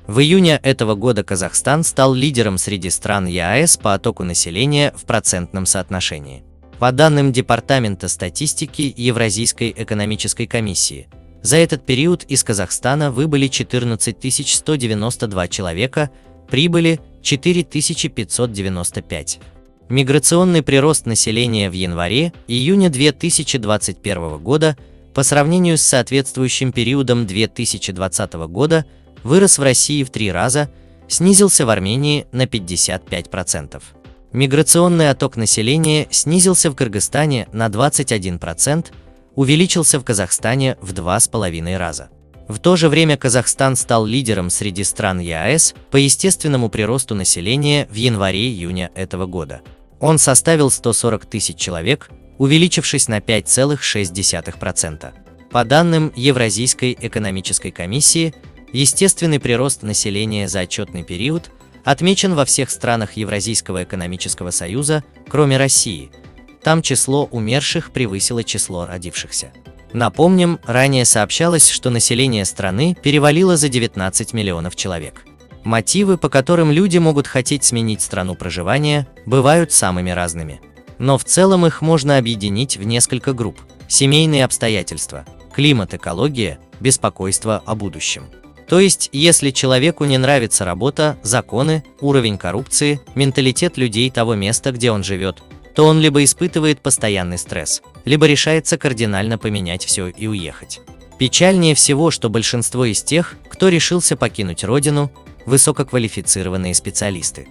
В июне этого года Казахстан стал лидером среди стран ЕАЭС по оттоку населения в процентном соотношении. По данным Департамента статистики Евразийской экономической комиссии, за этот период из Казахстана выбыли 14 192 человека, прибыли 4595. Миграционный прирост населения в январе-июне 2021 года по сравнению с соответствующим периодом 2020 года вырос в России в 3 раза, снизился в Армении на 55%. Миграционный отток населения снизился в Кыргызстане на 21%, увеличился в Казахстане в 2,5 раза. В то же время Казахстан стал лидером среди стран ЕАЭС по естественному приросту населения в январе-июне этого года. Он составил 140 тысяч человек, увеличившись на 5,6%. По данным Евразийской экономической комиссии, естественный прирост населения за отчетный период отмечен во всех странах Евразийского экономического союза, кроме России. Там число умерших превысило число родившихся. Напомним, ранее сообщалось, что население страны перевалило за 19 миллионов человек. Мотивы, по которым люди могут хотеть сменить страну проживания, бывают самыми разными. Но в целом их можно объединить в несколько групп: семейные обстоятельства, климат, экология, беспокойство о будущем. То есть, если человеку не нравится работа, законы, уровень коррупции, менталитет людей того места, где он живет, то он либо испытывает постоянный стресс, либо решается кардинально поменять все и уехать. Печальнее всего, что большинство из тех, кто решился покинуть родину, высококвалифицированные специалисты.